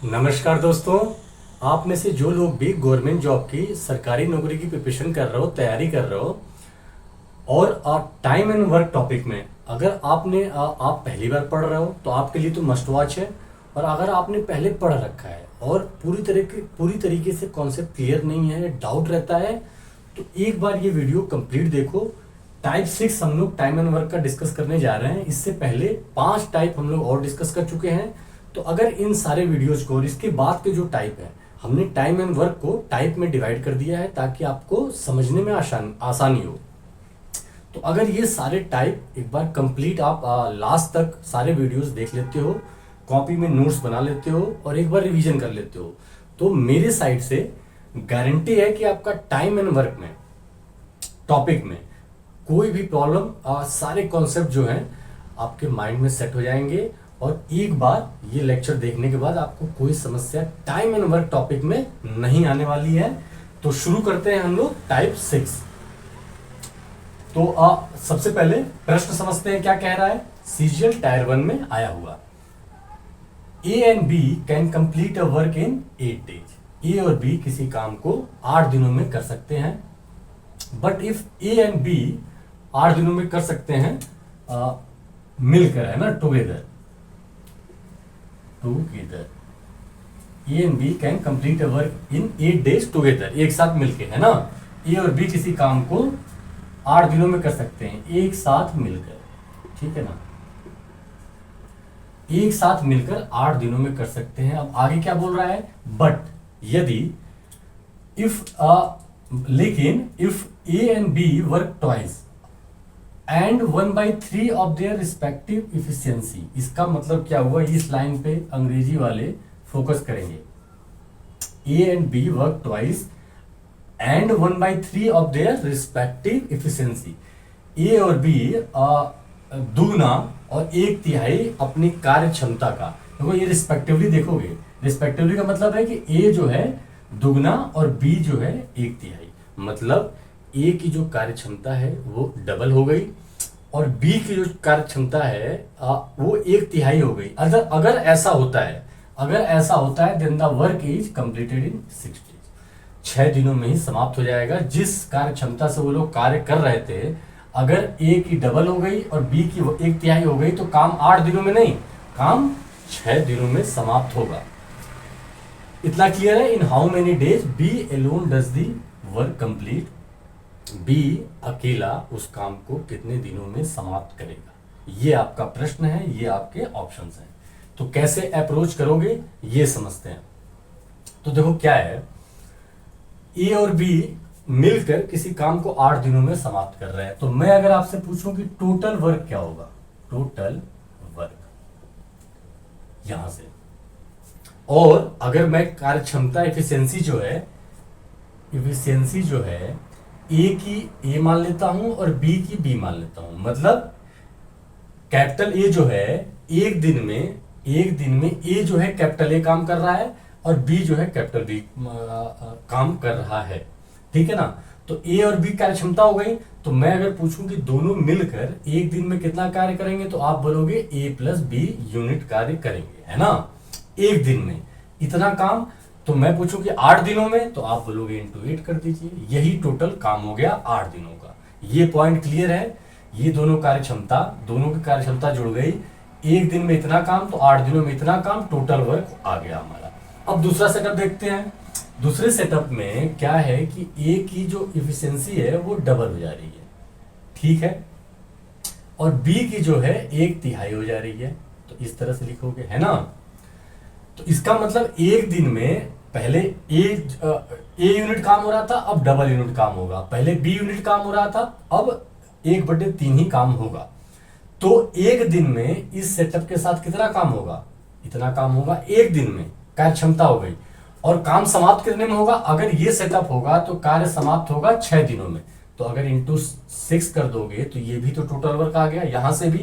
नमस्कार दोस्तों। आप में से जो लोग भी गवर्नमेंट जॉब की सरकारी नौकरी की प्रिपरेशन कर रहे हो, तैयारी कर रहे हो और टाइम एंड वर्क टॉपिक में अगर आप पहली बार पढ़ रहे हो तो आपके लिए तो मस्ट वॉच है। और अगर आपने पहले पढ़ रखा है और पूरी तरीके से कॉन्सेप्ट क्लियर नहीं है, डाउट रहता है, तो एक बार ये वीडियो कंप्लीट देखो। टाइप 6 हम लोग टाइम एंड वर्क का डिस्कस करने जा रहे हैं। इससे पहले 5 टाइप हम लोग और डिस्कस कर चुके हैं। तो अगर इन सारे वीडियोज को और इसके बाद के जो टाइप है, हमने टाइम एंड वर्क को टाइप में डिवाइड कर दिया है ताकि आपको समझने में आसानी हो। तो अगर ये सारे टाइप एक बार कंप्लीट आप लास्ट तक सारे वीडियोस देख लेते हो, कॉपी में नोट्स बना लेते हो और एक बार रिवीजन कर लेते हो, तो मेरे साइड से गारंटी है कि आपका टाइम एंड वर्क में टॉपिक में कोई भी प्रॉब्लम, सारे कॉन्सेप्ट जो हैं आपके माइंड में सेट हो जाएंगे। और एक बार ये लेक्चर देखने के बाद आपको कोई समस्या टाइम एंड वर्क टॉपिक में नहीं आने वाली है। तो शुरू करते हैं हम लोग टाइप 6। तो सबसे पहले प्रश्न समझते हैं क्या कह रहा है। सीजीएल टायर 1 में आया हुआ, A and B can complete a work in 8 days. A और बी किसी काम को 8 दिनों में कर सकते हैं। But if A and B 8 दिनों में कर सकते हैं मिलकर, है ना, together A and B can complete a work in 8 days together, एक साथ मिलकर, है ना। ए और बी किसी काम को 8 दिनों में कर सकते हैं एक साथ मिलकर, ठीक है ना। एक साथ मिलकर 8 दिनों में कर सकते हैं। अब आगे क्या बोल रहा है, बट यदि लेकिन if A and B work twice and 1/3 of their respective efficiency. इसका मतलब क्या हुआ, इस लाइन पे अंग्रेजी वाले फोकस करेंगे। A and B work twice and 1/3 of their respective efficiency. A और बी दुगना और 1/3 अपनी कार्य क्षमता का, देखो ये रिस्पेक्टिवली देखोगे, रिस्पेक्टिवली का मतलब है कि ए जो है दुगना और बी जो है 1/3, मतलब ए की जो कार्य क्षमता है वो डबल हो गई और बी की जो कार्य क्षमता है वो 1/3 हो गई। अगर ऐसा होता है then the work is completed in 6 days. 6 दिनों में ही समाप्त हो जाएगा। जिस कार्य क्षमता से वो लोग कार्य कर रहे थे, अगर ए की डबल हो गई और बी की 1/3 हो गई तो काम 8 दिनों में नहीं, काम 6 दिनों में समाप्त होगा। इतना क्लियर है। In how many days B alone does the work complete. B अकेला उस काम को कितने दिनों में समाप्त करेगा, ये आपका प्रश्न है, ये आपके ऑप्शंस हैं। तो कैसे अप्रोच करोगे ये समझते हैं। तो देखो क्या है, ए और बी मिलकर किसी काम को 8 दिनों में समाप्त कर रहे हैं। तो मैं अगर आपसे पूछूं कि टोटल वर्क क्या होगा, टोटल वर्क यहां से, और अगर मैं कार्य क्षमता इफिशियंसी जो है ए की ए मान लेता हूं और बी की बी मान लेता हूं, मतलब कैपिटल ए जो है एक दिन में ए जो है कैपिटल ए काम कर रहा है और बी जो है कैपिटल बी काम कर रहा है, ठीक है ना। तो ए और बी कार्य क्षमता हो गई। तो मैं अगर पूछूं कि दोनों मिलकर एक दिन में कितना कार्य करेंगे तो आप बोलोगे ए प्लस बी यूनिट कार्य करेंगे, है ना, एक दिन में इतना काम। तो मैं पूछूं कि 8 दिनों में तो आप बोलोगे इंटू 8 कर दीजिए, यही टोटल काम हो गया 8 दिनों का। ये पॉइंट क्लियर है। ये दोनों की कार्य क्षमता जुड़ गई, एक दिन में इतना काम तो 8 दिनों में इतना काम, टोटल वर्क आ गया हमारा। अब दूसरा सेटअप देखते हैं। दूसरे सेटअप में क्या है कि ए की जो इफिशियंसी है वो डबल हो जा रही है, ठीक है, और बी की जो है 1/3 हो जा रही है। तो इस तरह से लिखोगे, है ना। तो इसका मतलब एक दिन में पहले ए यूनिट काम हो रहा था, अब डबल यूनिट काम होगा। पहले बी यूनिट काम हो रहा था, अब 1/3 ही काम होगा। तो एक दिन में इस सेटअप के साथ कितना काम होगा, इतना काम होगा एक दिन में, कार्य क्षमता हो गई। और काम समाप्त कितने में होगा, अगर ये सेटअप होगा तो कार्य समाप्त होगा 6 दिनों में। तो अगर इंटू 6 कर दोगे तो ये भी तो टोटल वर्क आ गया। यहां से भी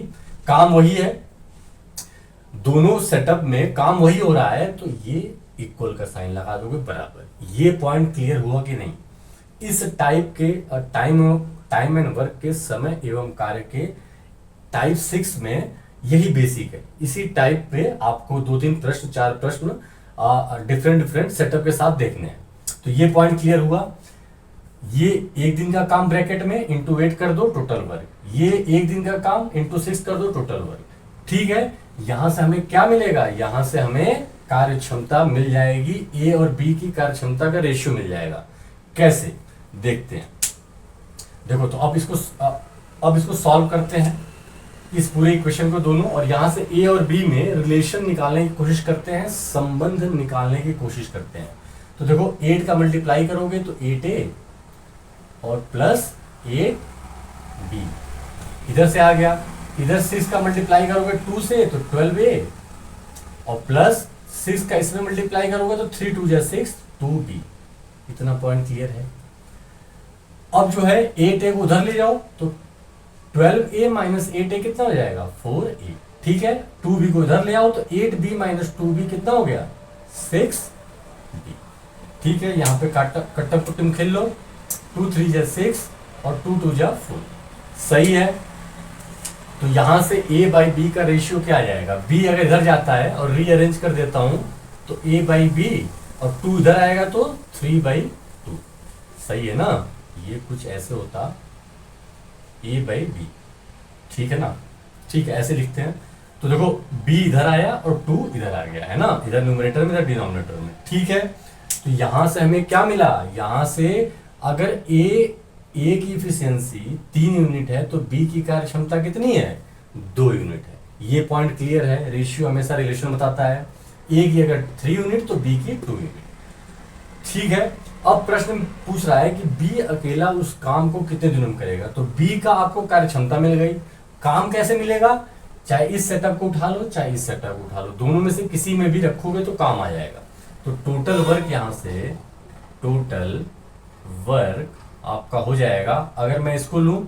काम वही है, दोनों सेटअप में काम वही हो रहा है, तो ये इक्वल का साइन लगा दोगे बराबर। ये पॉइंट क्लियर हुआ कि नहीं। इस टाइप के टाइम एंड वर्क के समय एवं कार्य के टाइप 6 में यही बेसिक है। इसी टाइप पे आपको 2-3 प्रश्न 4 प्रश्न डिफरेंट डिफरेंट सेटअप के साथ देखने हैं। तो ये पॉइंट क्लियर हुआ। ये एक दिन का काम ब्रैकेट में इंटू 8 कर दो टोटल वर्क, ये एक दिन का काम इंटू 6 कर दो टोटल वर्क। ठीक है, यहां से हमें क्या मिलेगा, यहां से हमें कार्य क्षमता मिल जाएगी, ए और बी की कार्य क्षमता का रेशियो मिल जाएगा। कैसे देखते हैं, देखो तो अब इसको सॉल्व करते हैं, इस पूरे इक्वेशन को दोनों, और यहां से ए और बी में रिलेशन निकालने की कोशिश करते हैं, संबंध निकालने की कोशिश करते हैं। तो देखो 8 का मल्टीप्लाई करोगे तो 8a और प्लस 8b, इधर से आ गया। इधर 6 का मल्टीप्लाई करोगे 2 से तो 12a और प्लस 6 का इसमें मल्टीप्लाई करोगे तो 3 2 6 2b। इतना पॉइंट क्लियर है। अब जो है 8a को उधर ले जाओ तो 12a माइनस 8a कितना हो जाएगा 4a। ठीक है, 2b को इधर ले आओ तो 8b माइनस 2b कितना हो गया 6b। ठीक है, यहाँ पे कट्टा पुट्टिम खेल लो, 2 3 6 और 2 2 4। सही है। तो यहां से a बाई बी का रेशियो क्या आ जाएगा, b अगर इधर जाता है और रीअरेंज कर देता हूं तो a बाई बी और 2 इधर आएगा तो 3 बाई 2। सही है ना, ये कुछ ऐसे होता a बाई बी। ठीक है ना, ठीक है, ऐसे लिखते हैं। तो देखो b इधर आया और 2 इधर आ गया है ना, इधर न्यूमरेटर में इधर डिनोमिनेटर में। ठीक है, तो यहां से हमें क्या मिला, यहां से अगर ए की इफिशियंसी 3 यूनिट है तो बी की कार्य क्षमता कितनी है 2 यूनिट है। ये पॉइंट क्लियर है, रेशियो हमेशा रिलेशन बताता है। ए की अगर 3 यूनिट तो बी की 2 यूनिट। ठीक है, अब प्रश्न पूछ रहा है कि बी अकेला उस काम को कितने दिनों में करेगा। तो बी का आपको कार्य क्षमता मिल गई। काम कैसे मिलेगा, चाहे इस सेटअप को उठा लो चाहे इस सेटअप को उठा लो, दोनों में से किसी में भी रखोगे तो काम आ जाएगा। तो टोटल वर्क, यहां से टोटल वर्क आपका हो जाएगा, अगर मैं इसको लूं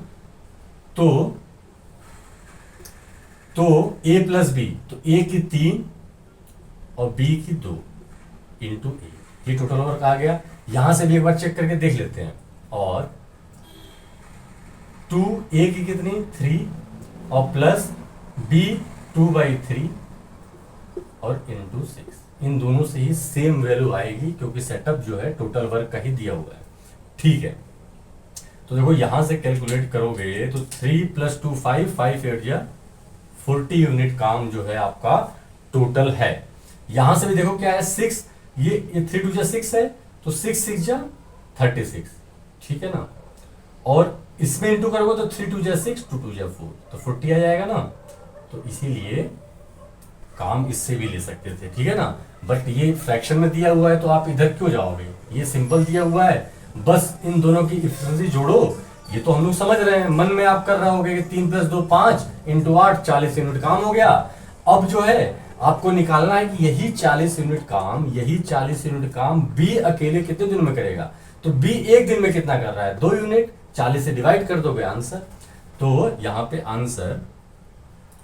तो a प्लस बी, तो a की 3 और b की 2 इंटू ए, ये टोटल वर्क आ गया। यहां से भी एक बार चेक करके देख लेते हैं। और 2a की कितनी 3 और प्लस b 2/3 और इंटू 6, इन दोनों से ही सेम वैल्यू आएगी क्योंकि सेटअप जो है टोटल वर्क का ही दिया हुआ है। ठीक है, तो देखो यहां से कैलकुलेट करोगे तो 3 + 2 5 5 8 या 40 यूनिट काम जो है आपका टोटल है। यहां से भी देखो क्या है 6, ये 3 2 6 है तो 6 6 36। ठीक है ना, और इसमें इंटू करोगे तो 3 2 6 2 2 4 तो 40 आ जाएगा ना। तो इसीलिए काम इससे भी ले सकते थे। ठीक है ना, बट ये फ्रैक्शन में दिया हुआ है तो आप इधर क्यों जाओगे, ये सिंपल दिया हुआ है, बस इन दोनों की इफिशिएंसी जोड़ो। ये तो हम लोग समझ रहे हैं, मन में आप कर रहे होगे कि 3 + 2 5 इंटू 8 40 यूनिट काम हो गया। अब जो है आपको निकालना है कि यही 40 यूनिट काम बी अकेले कितने दिन में करेगा। तो बी एक दिन में कितना कर रहा है 2 यूनिट, 40 से डिवाइड कर दोगे आंसर। तो यहाँ पे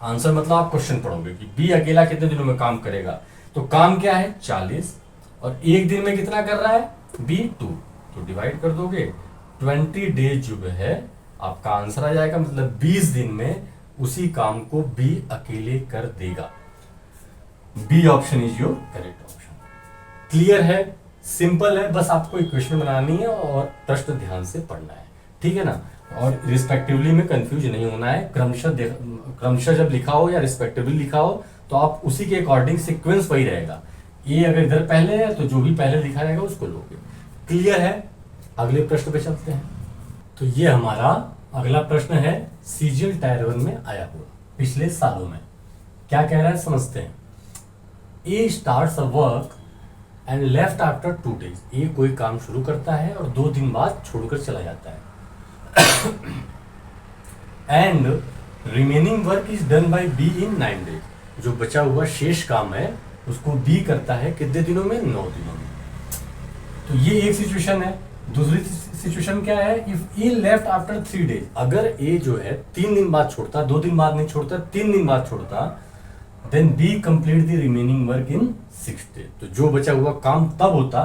आंसर मतलब आप क्वेश्चन पढ़ोगे कि बी अकेला कितने दिनों में काम करेगा। तो काम क्या है 40 और एक दिन में कितना कर रहा है बी 2, तो डिवाइड कर दोगे 20 डेज जो है आपका आंसर आ जाएगा। मतलब 20 दिन में उसी काम को बी अकेले कर देगा। B option is your correct option. Clear है, सिंपल है, बस आपको इक्वेशन बनानी है और प्रश्न ध्यान से पढ़ना है। ठीक है ना, और रिस्पेक्टिवली में कंफ्यूज नहीं होना है। क्रमशः जब लिखा हो या रिस्पेक्टिवली लिखा हो तो आप उसी के अकॉर्डिंग सीक्वेंस वही रहेगा। ये अगर इधर पहले है तो जो भी पहले लिखा रहेगा उसको लोगे। क्लियर है, अगले प्रश्न पे चलते हैं। तो ये हमारा अगला प्रश्न है सीजीएल टायर 1 में आया हुआ पिछले सालों में। क्या कह रहा है समझते हैं। A starts a work and left after 2 days. A कोई काम शुरू करता है और 2 दिन बाद छोड़कर चला जाता है। And remaining work is done by be in 9 days. जो बचा हुआ शेष काम है उसको बी करता है कितने दिनों में 9 दिनों में। तो ये एक सिचुएशन है। दूसरी सिचुएशन क्या है, if A left after 3 days. अगर ए जो है 3 दिन बाद छोड़ता, 2 दिन बाद नहीं छोड़ता, 3 दिन बाद छोड़ता, then B complete the remaining work in 6 days. तो जो बचा हुआ काम तब होता,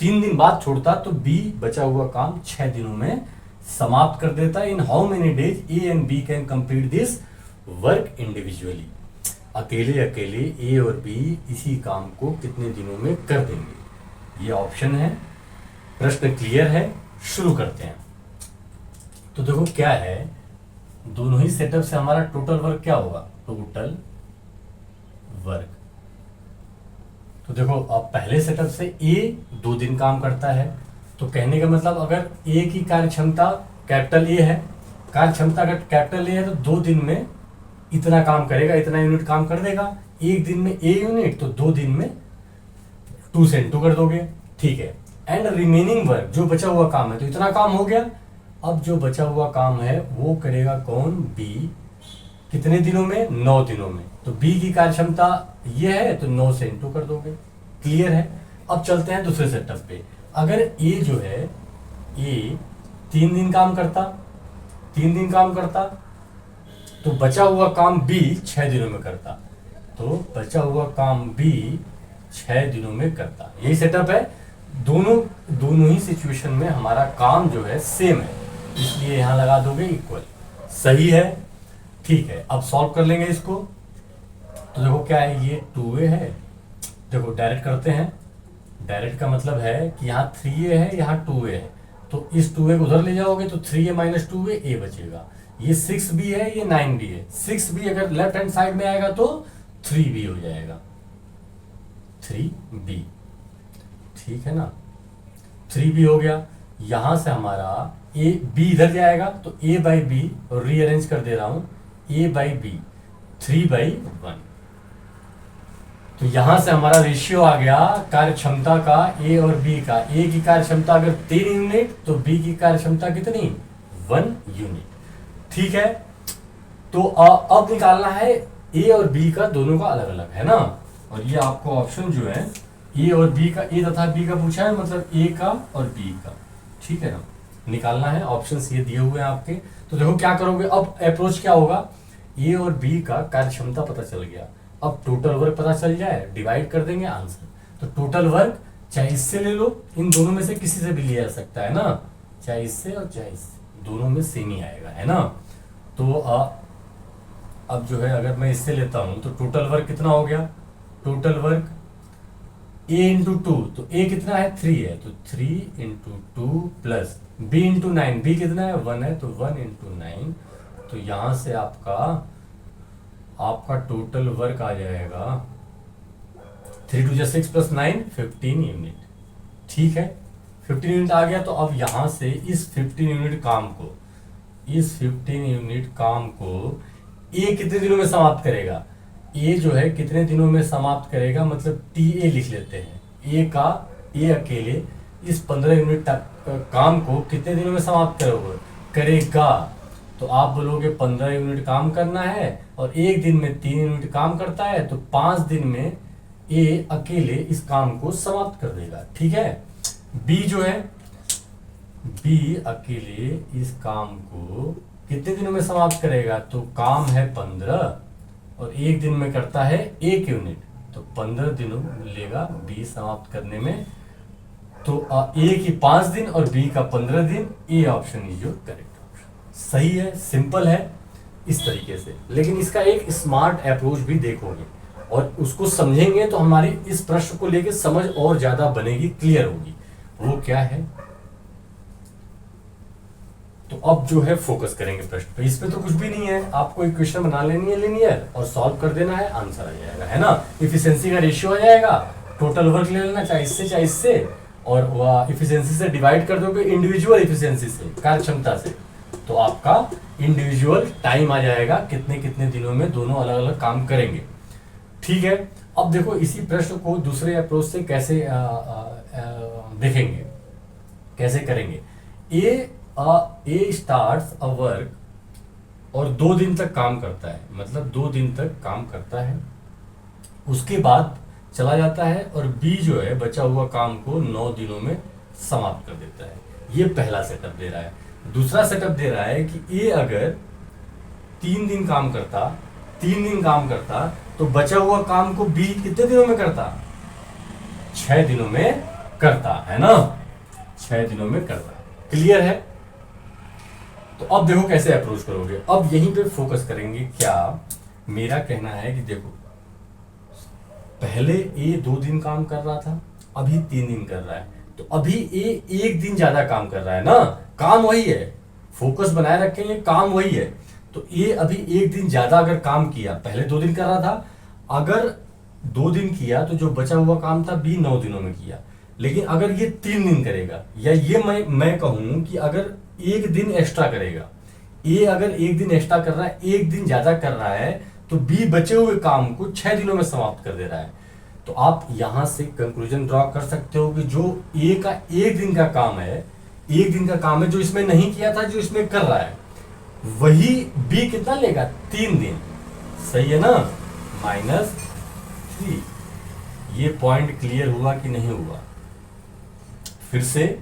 3 दिन बाद छोड़ता तो बी बचा हुआ काम 6 दिनों में समाप्त कर देता। In how many days A and B can complete this work individually. अकेले अकेले ए और बी इसी काम को कितने दिनों में कर देंगे। ये ऑप्शन है। प्रश्न क्लियर है, शुरू करते हैं। तो देखो क्या है, दोनों ही सेटअप से हमारा टोटल वर्क क्या होगा, टोटल वर्क। तो देखो अब पहले सेटअप से ए 2 दिन काम करता है, तो कहने का मतलब अगर ए की कार्य क्षमता कैपिटल ए है, कार्य क्षमता अगर कैपिटल ए है तो 2 दिन में इतना काम करेगा, इतना यूनिट काम कर देगा। एक दिन में ए यूनिट, तो 2 दिन में 2 से इंटू कर दोगे, ठीक है। एंड रिमेनिंग वर्क, जो बचा हुआ काम है, तो इतना काम हो गया। अब जो बचा हुआ काम है वो करेगा कौन, बी। कितने दिनों में, 9 दिनों में। तो बी की कार्य क्षमता ये है, तो 9 से इंटू कर दोगे। क्लियर है। अब चलते हैं दूसरे सेटअप पे। अगर ए जो है, ए 3 दिन काम करता, 3 दिन काम करता, तो बचा हुआ काम बी 6 दिनों में करता। तो बचा हुआ काम बी 6 दिनों में करता। यही सेटअप है। दोनों ही सिचुएशन में हमारा काम जो है सेम है, इसलिए यहां लगा दोगे इक्वल। सही है, ठीक है। अब सॉल्व कर लेंगे इसको। तो देखो क्या है, ये 2a है। देखो डायरेक्ट करते हैं। डायरेक्ट का मतलब है कि यहाँ 3a है, यहाँ 2a है, तो इस 2a को उधर ले जाओगे तो 3a माइनस 2a a बचेगा। ये 6b है, ये 9b है। 6b अगर लेफ्ट हैंड साइड में आएगा तो 3b हो जाएगा, 3b, ठीक है ना। 3b हो गया। यहां से हमारा ए बी इधर जाएगा, तो a बाई बी, और रीअरेंज कर दे रहा हूं, a बाई बी 3/1। तो यहां से हमारा रेशियो आ गया कार्य क्षमता का ए और बी का। ए की कार्य क्षमता अगर 3 यूनिट, तो बी की कार्य क्षमता कितनी, 1 यूनिट, ठीक है। तो अब निकालना है ए और बी का, दोनों का अलग अलग, है ना। और ये आपको ऑप्शन जो है ए और बी का, ए तथा बी का पूछा है, मतलब ए का और बी का, ठीक है ना। निकालना है, ऑप्शंस ये दिए हुए हैं आपके। तो देखो क्या करोगे, अब अप्रोच क्या होगा, ए और बी का कार्य क्षमता पता चल गया। अब टोटल वर्क पता चल जाए, डिवाइड कर देंगे आंसर। तो टोटल वर्क चाहे इससे ले लो, इन दोनों में से किसी से भी लिया जा सकता है ना, चाहे इससे और चाहे इससे, दोनों में सेम ही आएगा, है ना। तो अब जो है अगर मैं इससे लेता हूं तो टोटल वर्क कितना हो गया, टोटल वर्क a इंटू 2, तो a कितना है, 3 है, तो 3 into 2 plus b into 9, b कितना है, 1 है, तो 1 इंटू 9। तो यहां से आपका टोटल वर्क आ जाएगा 3 2 6 प्लस 9, 15 यूनिट, ठीक है। 15 यूनिट आ गया। तो अब यहां से इस 15 यूनिट काम को ए कितने दिनों में समाप्त करेगा, ए जो है कितने दिनों में समाप्त करेगा, मतलब टी ए लिख लेते हैं। ए अकेले इस 15 यूनिट काम को कितने दिनों में समाप्त करेगा। तो आप बोलोगे 15 यूनिट काम करना है और एक दिन में 3 यूनिट काम करता है, तो 5 दिन में ए अकेले इस काम को समाप्त कर देगा, ठीक है। बी जो है, बी अकेले इस काम को कितने दिनों में समाप्त करेगा, तो काम है 15 और एक दिन में करता है 1 यूनिट, तो 15 दिनों लेगा बी समाप्त करने में। तो ए की 5 दिन और बी का 15 दिन, A option is your correct option. सही है, सिंपल है इस तरीके से। लेकिन इसका एक स्मार्ट अप्रोच भी देखोगे और उसको समझेंगे तो हमारी इस प्रश्न को लेकर समझ और ज्यादा बनेगी, क्लियर होगी। वो क्या है, तो अब जो है फोकस करेंगे प्रश्न पे। इस पे तो कुछ भी नहीं है, आपको इक्वेशन बना लेनी है लीनियर और सॉल्व कर देना है, आंसर आ जाएगा, है ना। इफिशिएंसी का रेशियो आ जाएगा, टोटल वर्क ले लेना चाहे इससे और वह इफिशिएंसी से डिवाइड कर दोगे इंडिविजुअल इफिशिएंसी से, कार्य क्षमता से, तो आपका इंडिविजुअल टाइम आ जाएगा, कितने कितने दिनों में दोनों अलग अलग काम करेंगे, ठीक है। अब देखो इसी प्रश्न को दूसरे अप्रोच से कैसे देखेंगे, कैसे करेंगे। ए स्टार्ट्स अ वर्क और 2 दिन तक काम करता है, मतलब 2 दिन तक काम करता है, उसके बाद चला जाता है और बी जो है बचा हुआ काम को 9 दिनों में समाप्त कर देता है। ये पहला सेटअप दे रहा है। दूसरा सेटअप दे रहा है कि ए अगर 3 दिन काम करता तो बचा हुआ काम को बी कितने दिनों में करता, 6 दिनों में करता, है ना, 6 दिनों में करता। क्लियर है। तो अब देखो कैसे अप्रोच करोगे। अब यहीं पे फोकस करेंगे। क्या मेरा कहना है कि देखो पहले ए 2 दिन काम कर रहा था, अभी 3 दिन कर रहा है, तो अभी ए 1 दिन ज्यादा काम कर रहा है ना, काम वही है, फोकस बनाए रखेंगे, काम वही है। तो ए अभी 1 दिन ज्यादा अगर काम किया, पहले 2 दिन कर रहा था, अगर 2 दिन किया तो जो बचा हुआ काम था बी 9 दिनों में किया। लेकिन अगर ये 3 दिन करेगा, या ये मैं कहूं कि अगर 1 दिन एक्स्ट्रा करेगा, ए अगर 1 दिन एक्स्ट्रा कर रहा है, 1 दिन ज्यादा कर रहा है, तो बी बचे हुए काम को 6 दिनों में समाप्त कर दे रहा है। तो आप यहां से कंक्लूजन ड्रॉ कर सकते हो कि जो ए का 1 दिन का काम है, 1 दिन का काम है जो इसमें नहीं किया था, जो इसमें कर रहा है, वही बी कितना लेगा, 3 दिन। सही है ना, -3। ये पॉइंट क्लियर हुआ कि नहीं हुआ? फिर से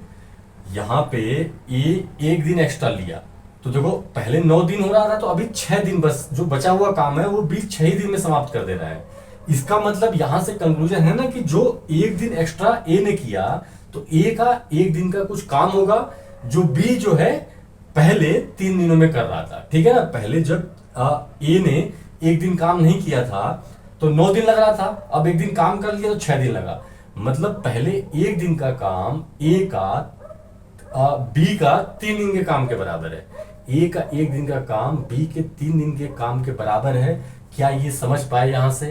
यहां पे ए 1 दिन एक्स्ट्रा लिया, तो देखो पहले 9 दिन हो रहा था, तो अभी 6 दिन, बस जो बचा हुआ काम है वो बी 6 दिन में समाप्त कर दे रहा है। इसका मतलब यहां से कंक्लूजन है ना कि जो 1 दिन एक्स्ट्रा ए ने किया, तो ए का 1 दिन का कुछ काम होगा जो बी जो है पहले 3 दिनों में कर रहा था। ठीक है ना, पहले जब ए ने 1 दिन काम नहीं किया था तो 9 दिन लग रहा था, अब 1 दिन काम कर लिया तो 6 दिन लगा। मतलब पहले 1 दिन का काम ए का बी का 3 दिन के काम के बराबर है। ए का 1 दिन का काम बी के 3 दिन के काम के बराबर है। क्या ये समझ पाए यहां से?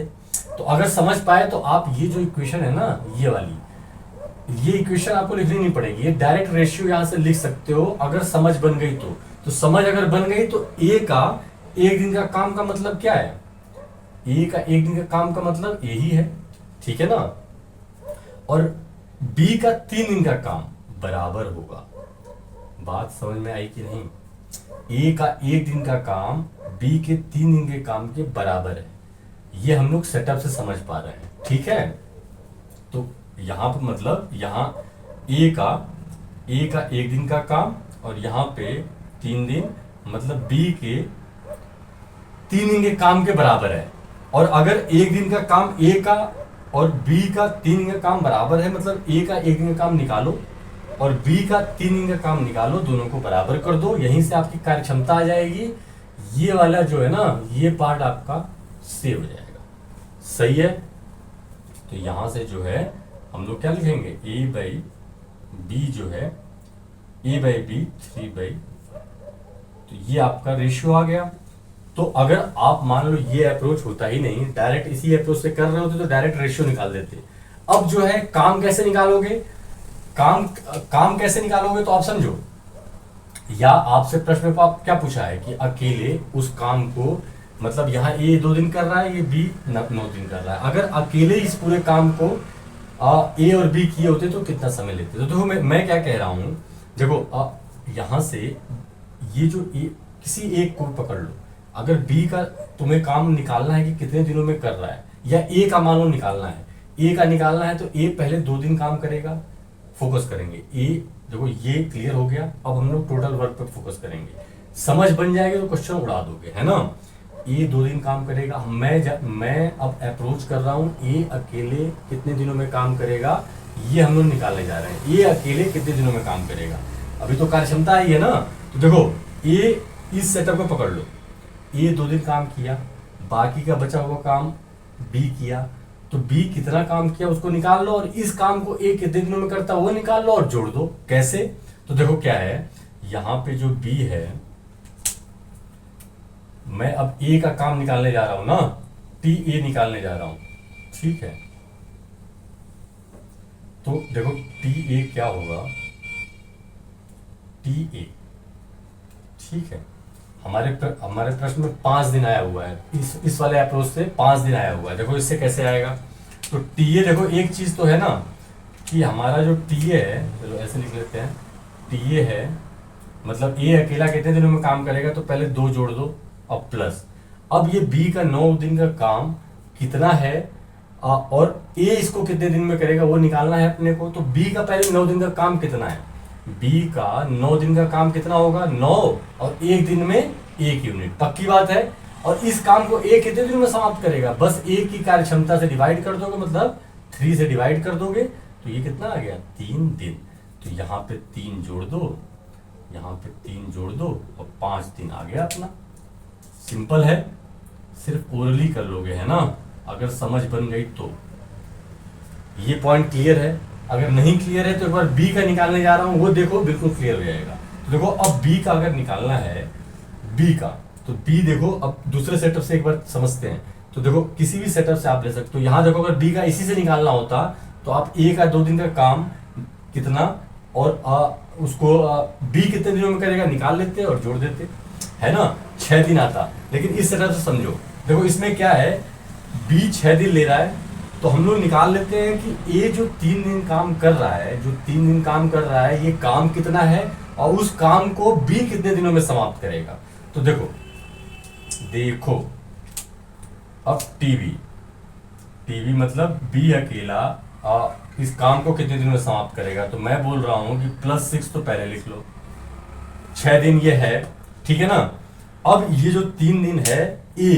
तो अगर समझ पाए तो आप ये जो इक्वेशन है ना, ये वाली, ये इक्वेशन आपको लिखनी नहीं पड़ेगी, ये डायरेक्ट रेशियो यहां से लिख सकते हो अगर समझ बन गई तो समझ अगर बन गई तो ए का 1 दिन का काम का मतलब क्या है? ए का 1 दिन का काम का मतलब ए ही है, ठीक है ना। और बी का 3 दिन का काम बराबर होगा। बात समझ में आई कि नहीं? ए का 1 दिन का काम बी के 3 दिन के काम के बराबर है। ये हम लोग सेटअप से समझ पा रहे हैं, ठीक है। तो यहां पर मतलब यहां ए का 1 दिन का काम और यहां पे 3 दिन, मतलब बी के 3 दिन के काम के बराबर है। और अगर 1 दिन का काम ए का और बी का 3 दिन का काम बराबर है, मतलब ए का 1 दिन का काम निकालो और बी का 3 दिन का काम निकालो, दोनों को बराबर कर दो, यहीं से आपकी कार्य क्षमता आ जाएगी। ये वाला जो है ना, ये पार्ट आपका सेव हो जाएगा। सही है। तो यहां से जो है हम लोग क्या लिखेंगे, ए बाई बी जो है, ए बाई बी 3/, तो ये आपका रेशियो आ गया। तो अगर आप मान लो ये अप्रोच होता ही नहीं, डायरेक्ट इसी अप्रोच से कर रहे होते तो डायरेक्ट रेशियो निकाल देते। अब जो है काम कैसे निकालोगे, काम कैसे निकालोगे, तो आप समझो, या आपसे प्रश्न में आप क्या पूछा है कि अकेले उस काम को, मतलब यहाँ ए 2 दिन कर रहा है, ये बी 9 दिन कर रहा है, अगर अकेले इस पूरे काम को ए और बी किए होते तो कितना समय लेते? तो देखो मैं क्या कह रहा हूं, देखो यहां से ये जो किसी एक को पकड़ लो, अगर बी का तुम्हें काम निकालना है कि कितने दिनों में कर रहा है, या ए का मान लो निकालना है, ए का निकालना है, तो ए पहले 2 दिन काम करेगा, फोकस करेंगे। ए देखो ये क्लियर हो गया। अब हम लोग टोटल वर्क पर फोकस करेंगे, समझ बन जाएगी तो क्वेश्चन उड़ा दोगे, है ना। ए 2 दिन काम करेगा, मैं अब अप्रोच कर रहा हूं, ए अकेले कितने दिनों में काम करेगा, ये हम लोग निकालने जा रहे हैं। ए अकेले कितने दिनों में काम करेगा, अभी तो कार्य क्षमता आई है ना। तो देखो ए इस सेटअप को पकड़ लो, ए 2 दिन काम किया, बाकी का बचा हुआ काम बी किया, तो बी कितना काम किया उसको निकाल लो, और इस काम को ए कितने दिनों में करता वो निकाल लो और जोड़ दो। कैसे? तो देखो क्या है, यहां पे जो बी है, मैं अब ए का काम निकालने जा रहा हूं ना, टी ए निकालने जा रहा हूं, ठीक है। तो देखो टी ए क्या होगा, टी ए, ठीक है। हमारे प्रश्न में 5 दिन आया हुआ है, इस वाले अप्रोच से 5 दिन आया हुआ है। देखो इससे कैसे आएगा, तो टी ए, देखो एक चीज तो है ना कि हमारा जो टी ए है, चलो ऐसे लिख लेते हैं, टी ए है मतलब ए अकेला कितने दिनों में काम करेगा, तो पहले 2 जोड़ दो और प्लस, अब ये बी का 9 दिन का काम कितना है, और ए इसको कितने दिन में करेगा वो निकालना है अपने को। तो बी का पहले 9 दिन का काम कितना है, बी का 9 दिन का काम कितना होगा, 9 और 1 दिन में 1 यूनिट, पक्की बात है। और इस काम को ए कितने दिन में समाप्त करेगा, बस ए की कार्य क्षमता से डिवाइड कर दोगे, मतलब 3 से डिवाइड कर दोगे, तो ये कितना आ गया, 3 दिन। तो यहाँ पे 3 जोड़ दो, यहाँ पे 3 जोड़ दो और 5 दिन आ गया अपना। सिंपल है, सिर्फ ओरली कर लोगे, है ना, अगर समझ बन गई तो। ये पॉइंट क्लियर है? अगर नहीं क्लियर है तो एक बार बी का निकालने जा रहा हूं, वो देखो बिल्कुल क्लियर हो जाएगा। तो देखो अब बी का अगर निकालना है, बी का, तो बी देखो अब दूसरे सेटअप से एक बार समझते हैं। तो देखो किसी भी सेटअप से आप ले सकते हो। यहां देखो अगर बी का इसी से निकालना होता तो आप ए का 2 दिन का काम कितना और उसको बी कितने दिनों में करेगा निकाल लेते और जोड़ देते, है ना, 6 दिन आता। लेकिन इस सेटअप से समझो, देखो इसमें क्या है, बी 6 दिन ले रहा है, तो हम लोग निकाल लेते हैं कि ए जो 3 दिन काम कर रहा है, जो 3 दिन काम कर रहा है, ये काम कितना है और उस काम को बी कितने दिनों में समाप्त करेगा। तो देखो देखो अब टीवी, टीवी मतलब बी अकेला इस काम को कितने दिनों में समाप्त करेगा। तो मैं बोल रहा हूं कि +6 तो पहले लिख लो, 6 दिन ये है, ठीक है ना। अब ये जो 3 दिन है ए,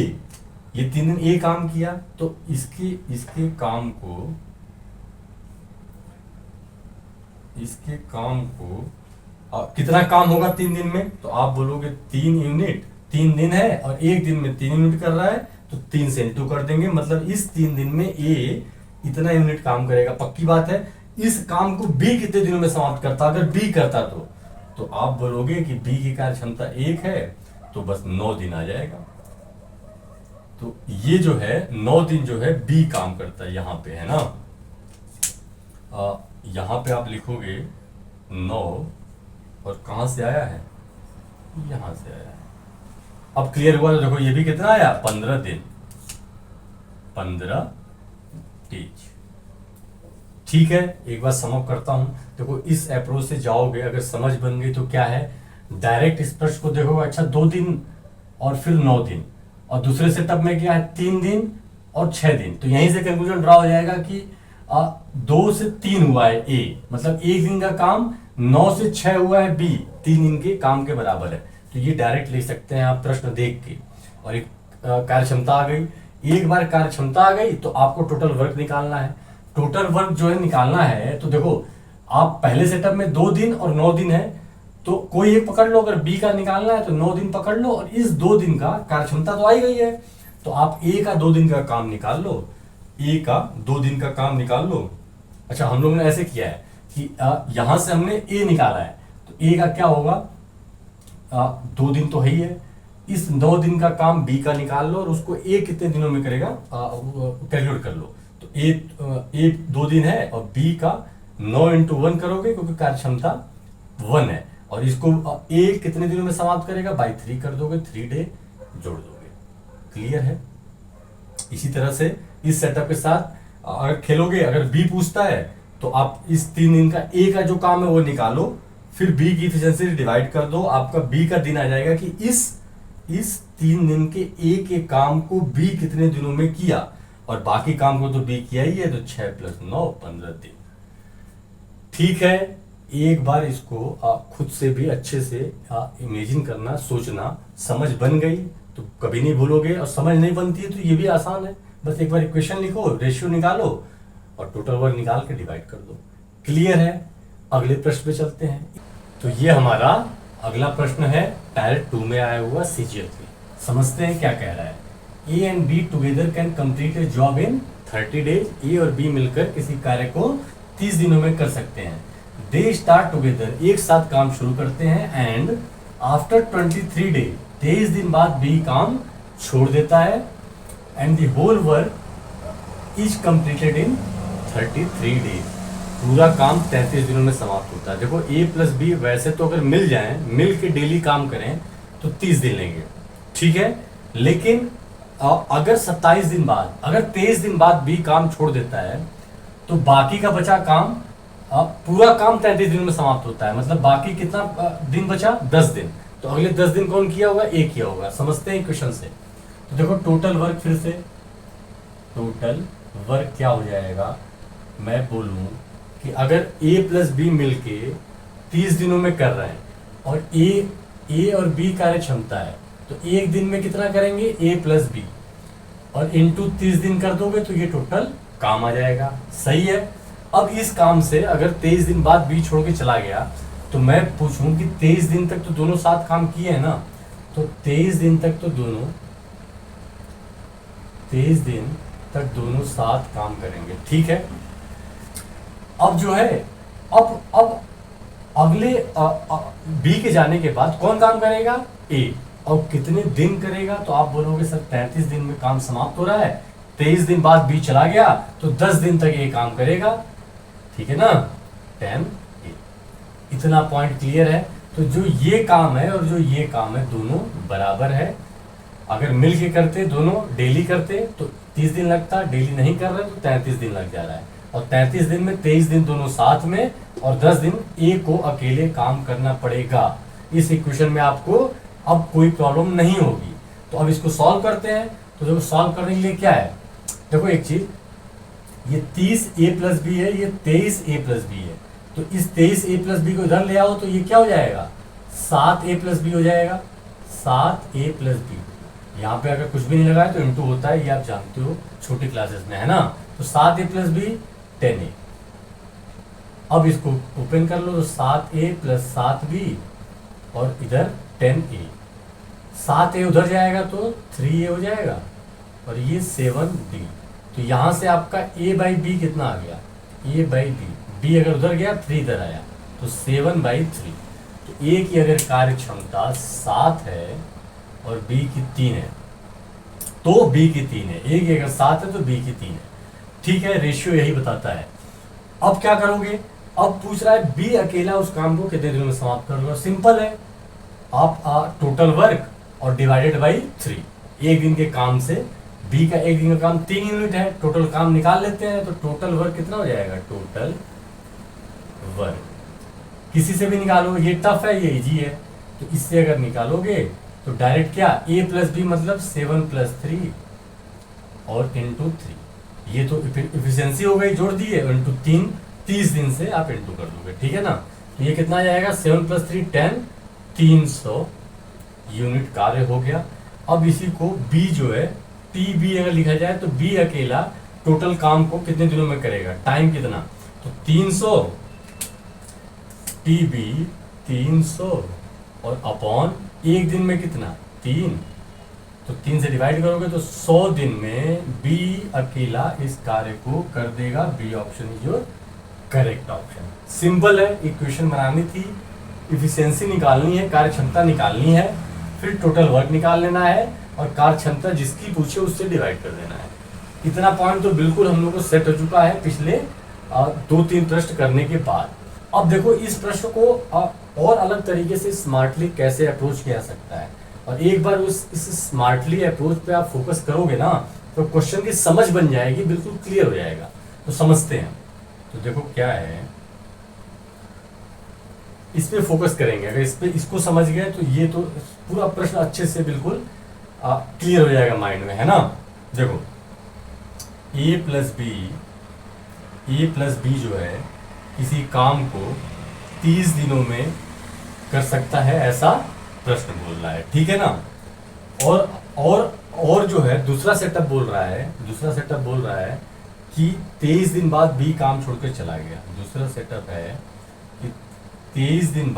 ये 3 दिन ए काम किया, तो इसके काम को, इसके काम को कितना काम होगा 3 दिन में, तो आप बोलोगे 3 यूनिट, 3 दिन है और 1 दिन में 3 यूनिट कर रहा है, तो 3 से इंटू कर देंगे, मतलब इस 3 दिन में ए इतना यूनिट काम करेगा। पक्की बात है। इस काम को बी कितने दिनों में समाप्त करता, अगर बी करता तो आप बोलोगे कि बी की कार्य क्षमता 1 है, तो बस 9 दिन आ जाएगा। तो ये जो है 9 दिन जो है बी काम करता है, यहां पे है ना। यहां पे आप लिखोगे 9 और कहां से आया है, यहां से आया है। अब क्लियर हुआ? तो देखो ये भी कितना आया, 15 दिन, 15 डेज। ठीक है, एक बार समअप करता हूं। देखो इस अप्रोच से जाओगे, अगर समझ बन गई तो क्या है, डायरेक्ट इस प्रश्न को देखो, अच्छा 2 दिन और फिर 9 दिन, और दूसरे सेटअप में क्या है 3 दिन और 6 दिन। तो यहीं से कंक्लूजन ड्रा हो जाएगा कि 2 से 3 हुआ है ए, मतलब 1 दिन का काम, 9 से 6 हुआ है बी, 3 दिन के काम के बराबर है। तो ये डायरेक्ट ले सकते हैं आप प्रश्न देख के। और एक कार्य क्षमता आ गई, एक बार कार्य क्षमता आ गई तो आपको टोटल वर्क निकालना है। टोटल वर्क जो है निकालना है, तो देखो आप पहले सेटअप में 2 दिन और 9 दिन है, तो कोई एक पकड़ लो। अगर बी का निकालना है तो 9 दिन पकड़ लो, और इस 2 दिन का कार्य क्षमता तो आई गई है, तो आप ए का 2 दिन का काम निकाल लो, ए का 2 दिन का काम निकाल लो। अच्छा हम लोगों ने ऐसे किया है कि यहां से हमने ए निकाला है, तो ए का क्या होगा, 2 दिन तो है ही है, इस 9 दिन का काम बी का निकाल लो और उसको ए कितने दिनों में करेगा कैलकुलेट कर लो। तो ए 2 दिन है और बी का 9 × 1 करोगे, क्योंकि कार्य क्षमता 1 है, और इसको ए कितने दिनों में समाप्त करेगा, बाई 3 कर दोगे, 3 डे जोड़ दोगे। क्लियर है? इसी तरह से इस सेटअप के साथ अगर खेलोगे, अगर बी पूछता है तो आप इस 3 दिन का ए का जो काम है वो निकालो, फिर बी की इफिशिएंसी डिवाइड कर दो, आपका बी का दिन आ जाएगा कि इस 3 दिन के ए के काम को बी कितने दिनों में किया, और बाकी काम को तो बी किया ही है, तो 6 + 9 15 दिन। ठीक है, एक बार इसको खुद से भी अच्छे से इमेजिन करना, सोचना, समझ बन गई तो कभी नहीं भूलोगे, और समझ नहीं बनती है तो ये भी आसान है, बस एक बार इक्वेशन लिखो, रेशियो निकालो और टोटल वर्क निकाल के डिवाइड कर दो। क्लियर है? अगले प्रश्न पे चलते हैं। तो ये हमारा अगला प्रश्न है टायर 2 में आया हुआ सीजीएल में। समझते हैं क्या कह रहा है। A and B together can complete a job in 30 days. A और बी मिलकर किसी कार्य को 30 दिनों में कर सकते हैं। दे स्टार्ट टुगेदर, एक साथ काम शुरू करते हैं, एंड आफ्टर 23 डेज, 23 दिन बाद बी काम छोड़ देता है, and the whole work is completed in 33 days. पूरा काम 33 दिनों में समाप्त होता है। देखो ए प्लस बी वैसे तो अगर मिल जाएं, मिल के डेली काम करें तो 30 दिन लेंगे, ठीक है। लेकिन अगर 27 दिन बाद, अगर 23 दिन बाद बी काम छोड़ देता है, तो बाकी का बचा काम, पूरा काम 33 दिनों में समाप्त होता है, मतलब बाकी कितना दिन बचा, 10 दिन। तो अगले 10 दिन कौन किया होगा, ए किया होगा। समझते हैं क्वेश्चन से। तो देखो टोटल वर्क, फिर से टोटल वर्क क्या हो जाएगा, मैं बोलूं कि अगर ए प्लस बी मिलके 30 दिनों में कर रहे हैं, और ए और बी कार्य क्षमता है, तो एक दिन में कितना करेंगे, ए प्लस बी, और इंटू 30 दिन कर दोगे तो ये टोटल काम आ जाएगा। सही है। अब इस काम से अगर 23 दिन बाद बी छोड़ के चला गया, तो मैं पूछूं कि 23 दिन तक तो दोनों साथ काम किए हैं ना, तो 23 दिन तक तो दोनों 23 दिन तक दोनों साथ काम करेंगे, ठीक है। अब जो है, अब अगले बी के जाने के बाद कौन काम करेगा, ए। और कितने दिन करेगा, तो आप बोलोगे सर 33 दिन में काम समाप्त हो रहा है, 23 दिन बाद बी चला गया तो 10 दिन तक ए काम करेगा, ठीक है ना, 10 ए। इतना पॉइंट क्लियर है। तो जो ये काम है और जो ये काम है दोनों बराबर है। अगर मिल के करते दोनों, डेली करते तो 30 दिन लगता, डेली नहीं कर रहे तो 33 दिन लग जा रहा है। और 33 दिन में 23 दिन दोनों साथ में और 10 दिन ए को अकेले काम करना पड़ेगा। इस इक्वेशन में आपको अब कोई प्रॉब्लम नहीं होगी। तो अब इसको सॉल्व करते हैं। तो देखो सॉल्व करने के लिए क्या है, देखो एक चीज, ये 30 ए प्लस बी है, ये 23 ए प्लस बी है। तो इस 23 ए प्लस बी को इधर ले आओ तो ये क्या हो जाएगा, 7 ए प्लस बी हो जाएगा, 7 ए प्लस बी। यहाँ पे अगर कुछ भी नहीं लगाया तो इंटू होता है, ये आप जानते हो छोटी क्लासेस में, है ना। तो 7 ए प्लस बी 10 ए। अब इसको ओपन कर लो तो 7 ए प्लस 7 बी और इधर 10 ए। 7 ए उधर जाएगा तो 3 ए हो जाएगा और ये 7 बी। तो यहाँ से आपका ए बाई बी कितना आ गया, ए बाई बी। बी अगर उधर गया 3 इधर आया तो 7/3। तो ए की अगर कार्य क्षमता 7 है और बी की 3 है तो बी की 3 है। ए की अगर 7 है तो बी की 3 है, ठीक है। रेशियो यही बताता है। अब क्या करोगे, अब पूछ रहा है बी अकेला उस काम को कितने दिनों में समाप्त करोगे। सिंपल है, आप टोटल वर्क और डिवाइडेड बाई 3। एक दिन के काम से बी का एक दिन का काम 3 यूनिट है, टोटल काम निकाल लेते हैं। तो टोटल वर्क कितना हो जाएगा, टोटल वर्क किसी से भी निकालो, ये टफ है ये इजी है। तो इससे अगर निकालोगे तो डायरेक्ट क्या, ए प्लस बी मतलब 7 + 3 और इंटू 3। ये तो इफिशियंसी हो गई, जोड़ दिए, इंटू 3, 30 दिन से आप इंटू कर दोगे, ठीक है ना। तो ये कितना आ जाएगा, 7 + 3 10, 300 यूनिट कार्य हो गया। अब इसी को बी जो है टी बी अगर लिखा जाए तो बी अकेला टोटल काम को कितने दिनों में करेगा, टाइम कितना, तो 300 टी बी 300 और अपॉन एक दिन में कितना 3। तो 3 से डिवाइड करोगे तो 100 दिन में बी अकेला इस कार्य को कर देगा। B option is your correct option. Simple है, इक्वेशन बनानी थी, इफिशियंसी निकालनी है, कार्य क्षमता निकालनी है, फिर टोटल वर्क निकाल लेना है और कार्य क्षमता जिसकी पूछे उससे डिवाइड कर देना है। इतना पॉइंट तो बिल्कुल हम लोग को सेट हो चुका है पिछले 2-3 प्रश्न करने के बाद। अब देखो इस प्रश्न को और अलग तरीके से स्मार्टली कैसे अप्रोच किया जा सकता है। और एक बार इस स्मार्टली अप्रोच पे आप फोकस करोगे ना तो क्वेश्चन की समझ बन जाएगी, बिल्कुल क्लियर हो जाएगा। तो समझते हैं। तो देखो क्या है, इस पे फोकस करेंगे। अगर इसको समझ गए तो ये तो पूरा प्रश्न अच्छे से बिल्कुल क्लियर हो जाएगा माइंड में, है ना। देखो ए प्लस बी जो है किसी काम को 30 दिनों में कर सकता है, ऐसा प्रश्न बोल रहा है, ठीक है ना। और जो है दूसरा सेटअप बोल रहा है कि 23 दिन बाद बी काम छोड़कर चला गया। दूसरा सेटअप है कि 23 दिन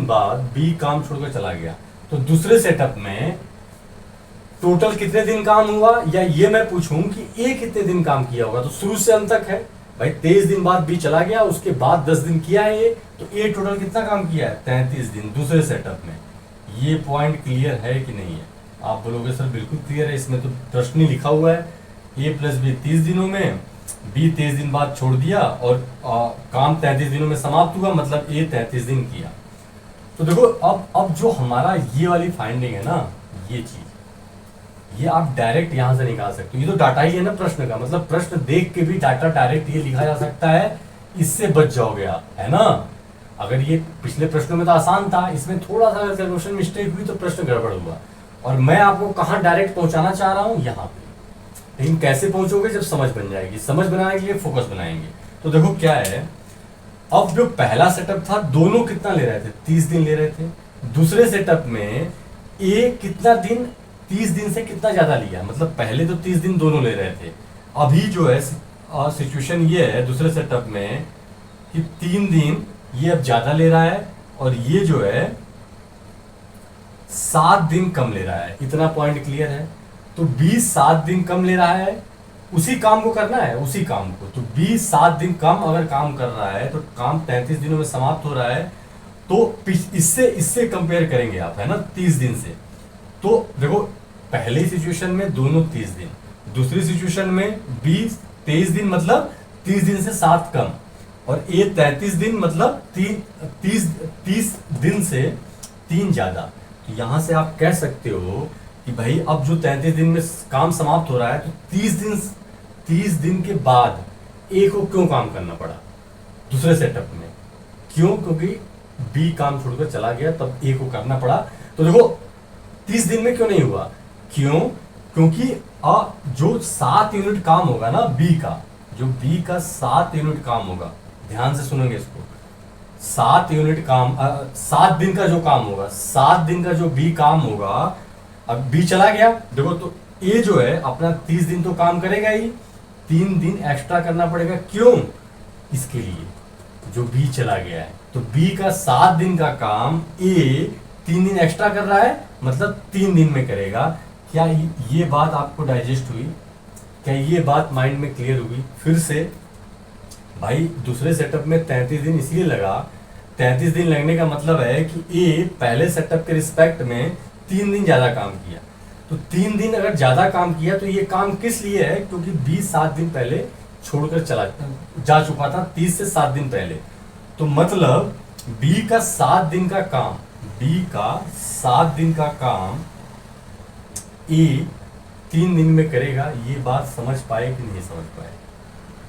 बाद बी काम छोड़कर चला गया। तो दूसरे सेटअप में टोटल कितने दिन काम हुआ, या ये मैं पूछूं कि ए कितने दिन काम किया होगा। तो शुरू से अंत तक है भाई, 23 दिन बाद बी चला गया, उसके बाद 10 दिन किया है ये, तो ए टोटल कितना काम किया है, 33 दिन दूसरे सेटअप में। ये पॉइंट क्लियर है कि नहीं है, आप बोलोगे सर बिल्कुल क्लियर है, इसमें तो प्रश्न ही लिखा हुआ है ए प्लस बी 30 दिनों में, बी 23 दिन बाद छोड़ दिया और काम 33 दिनों में समाप्त हुआ, मतलब ए 33 दिन किया। तो देखो अब जो हमारा ये वाली फाइंडिंग है ना, ये चीज ये आप डायरेक्ट यहां से निकाल सकते हो। ये तो डाटा ही है ना प्रश्न का, मतलब प्रश्न देख के भी डाटा डायरेक्ट ये लिखा जा सकता है, इससे बच जाओगे आप, है ना। अगर ये पिछले प्रश्नों में तो आसान था, इसमें थोड़ा सा अगर कैलकुलेशन मिस्टेक हुई तो प्रश्न गड़बड़ हुआ। और मैं आपको कहाँ डायरेक्ट पहुंचाना चाह रहा हूँ, यहाँ पे। लेकिन कैसे पहुंचोगे, जब समझ बन जाएगी। समझ बनाने के लिए फोकस बनाएंगे। तो देखो क्या है, अब जो पहला सेटअप था दोनों कितना ले रहे थे, 30 दिन ले रहे थे। दूसरे सेटअप में ए कितना दिन, 30 दिन से कितना ज्यादा लिया, मतलब पहले तो 30 दिन दोनों ले रहे थे। अभी जो है सिचुएशन ये है दूसरे सेटअप में कि 3 दिन ये अब ज्यादा ले रहा है और ये जो है 7 दिन कम ले रहा है। इतना पॉइंट क्लियर है। तो 7 दिन कम ले रहा है उसी काम को करना है, उसी काम को। तो बी 7 दिन कम अगर काम कर रहा है तो काम 33 दिनों में समाप्त हो रहा है, तो इससे इससे कंपेयर करेंगे आप, है ना, 30 दिन से। तो देखो पहली सिचुएशन में दोनों 30 दिन, दूसरी सिचुएशन में बी 23 दिन मतलब 30 दिन से 7 कम, और ए 33 दिन मतलब 30 दिन से 3 ज्यादा। तो यहां से आप कह सकते हो कि भाई अब जो 33 दिन में काम समाप्त हो रहा है, तो 30 दिन के बाद ए को क्यों काम करना पड़ा दूसरे सेटअप में? क्यों? क्योंकि बी काम छोड़कर चला गया, तब ए को करना पड़ा। तो देखो 30 दिन में क्यों नहीं हुआ? क्यों? क्योंकि जो 7 यूनिट काम होगा ना बी का, जो बी का 7 यूनिट काम होगा, ध्यान से सुनेंगे इसको, 7 यूनिट काम 7 दिन का जो काम होगा, 7 दिन का जो बी काम होगा, अब बी चला गया, देखो तो ए जो है अपना 30 दिन तो काम करेगा ही, 3 दिन एक्स्ट्रा करना पड़ेगा। क्यों? इसके लिए जो बी चला गया है, तो बी का 7 दिन का काम ए 3 दिन एक्स्ट्रा कर रहा है, मतलब 3 दिन में करेगा। क्या ये बात आपको डाइजेस्ट हुई? क्या ये बात माइंड में क्लियर हुई? फिर से भाई दूसरे सेटअप में 33 दिन इसलिए लगा, 33 दिन लगने का मतलब है कि ए पहले सेटअप के रिस्पेक्ट में 3 दिन ज्यादा काम किया। तो 3 दिन अगर ज्यादा काम किया तो ये काम किस लिए है? क्योंकि बी 7 दिन पहले छोड़कर जा चुका था, 30 से 7 दिन पहले। तो मतलब बी का 7 दिन का काम, बी का 7 दिन का काम ए 3 दिन में करेगा। ये बात समझ पाए कि नहीं समझ पाए,